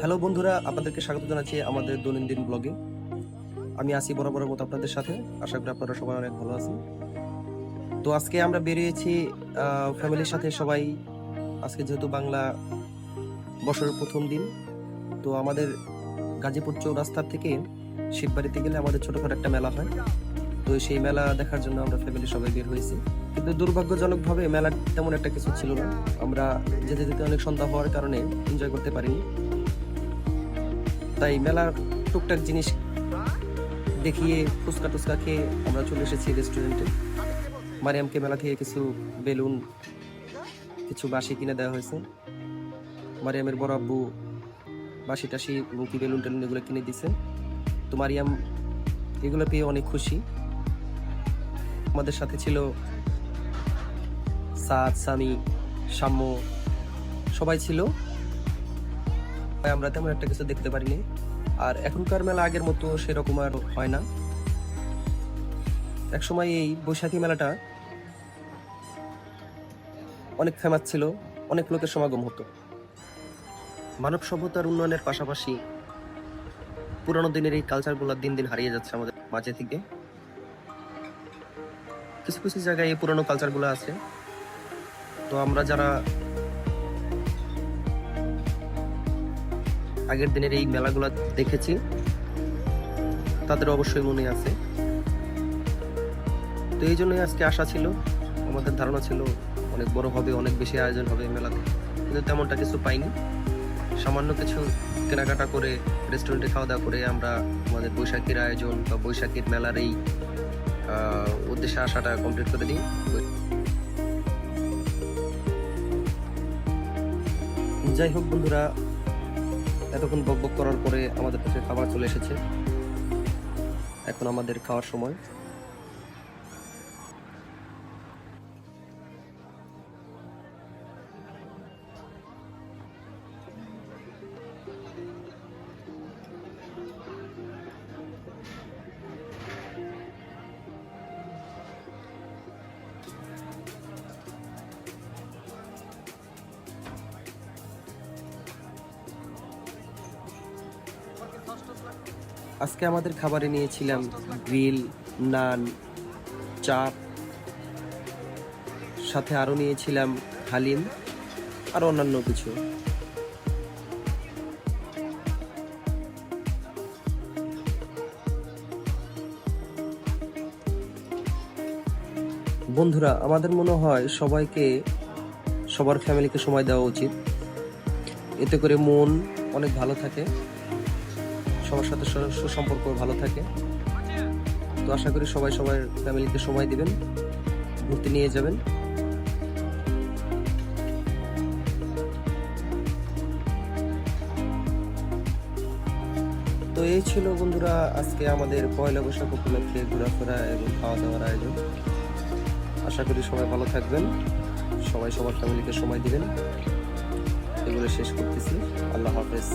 Hello বন্ধুরা, আপনাদেরকে স্বাগত জানাচ্ছি আমাদের দৈনন্দিন ব্লগে। আমি আছি বরাবরের মতো আপনাদের সাথে। আশা করি আপনারা সবাই অনেক ভালো আছেন। তো আজকে আমরা বেরিয়েছি ফ্যামিলির সাথে সবাই। আজকে যেহেতু বাংলা বছরের প্রথম দিন, তো আমাদের গাজীপুর চৌরাস্তা থেকে শিববাড়িতে গেলে আমাদের ছোটখাটো একটা মেলা হয়। তো সেই মেলা দেখার জন্য আমরা ফ্যামিলি সবাই বের হয়েছি। কিন্তু দুর্ভাগ্যজনকভাবে মেলা তেমন একটা কিছু ছিল না। আমরা যেতে যেতে অনেক সন্ধ্যা হওয়ার কারণে এনজয় করতে পারিনি। তাই মেলার টুকটাক জিনিস দেখিয়ে ফুচকা টুচকা খেয়ে আমরা চলে এসেছি রেস্টুরেন্টে। মারিয়ামকে মেলা থেকে কিছু বেলুন, কিছু বাঁশি কিনে দেওয়া হয়েছে। মারিয়ামের বড় আব্বু বাঁশি টাশি মুখি বেলুন টেলুন এগুলো কিনে দিছে। তো মারিয়াম এগুলো পেয়ে অনেক খুশি। আমাদের সাথে ছিল সাদ, সামি, সাম্য, সবাই ছিল। আমরা তেমন একটা কিছু দেখতে পারিনি। আর এখনকার মেলা আগের মতো সেরকম আর হয় না। একসময় এই বৈশাখী মেলাটা অনেক ফেমাস ছিল, অনেক লোকের সমাগম হতো। মানব সভ্যতার উন্নয়নের পাশাপাশি পুরানো দিনের এই কালচারগুলো দিন দিন হারিয়ে যাচ্ছে আমাদের মাঝে থেকে। কিছু কিছু জায়গায় এই পুরানো কালচারগুলো আছে। তো আমরা যারা আগের দিনের এই মেলাগুলো দেখেছি তাদের অবশ্যই মনে আছে। তো এই জন্যই আজকে আশা ছিল, আমাদের ধারণা ছিল অনেক বড় হবে, অনেক বেশি আয়োজন হবে মেলাতে, কিন্তু তেমনটা কিছু পাইনি। সামান্য কিছু কেনাকাটা করে রেস্টুরেন্টে খাওয়া দাওয়া করে আমরা আমাদের বৈশাখীর আয়োজন বা বৈশাখীর মেলার এই উদ্দেশ্যে আসাটা কমপ্লিট করে দিই। যাই হোক বন্ধুরা, এতক্ষণ বকবক করার পরে আমাদের কাছে খাবার চলে এসেছে। এখন আমাদের খাওয়ার সময়। আজকে আমাদের খাবারে নিয়েছিলাম গ্রিল, নান, চাপ, সাথে আরো নিয়েছিলাম হালিম আর অন্যান্য কিছু। বন্ধুরা, আমাদের মনে হয় সবাইকে সবার ফ্যামিলিকে সময় দেওয়া উচিত। এতে করে মন অনেক ভালো থাকে, সবার সাথে সুসম্পর্ক ভালো থাকে। তো আশা করি সবাই সবার ফ্যামিলিকে সময় দিবেন, ঘুরতে নিয়ে যাবেন। তো এই ছিল বন্ধুরা আজকে আমাদের পয়লা বৈশাখ উপলক্ষে ঘোরাফেরা এবং খাওয়া দাওয়ার আয়োজন। আশা করি সবাই ভালো থাকবেন, সবাই সবার ফ্যামিলিকে সময় দিবেন। এগুলো শেষ করতেছি। আল্লাহ হাফেজ।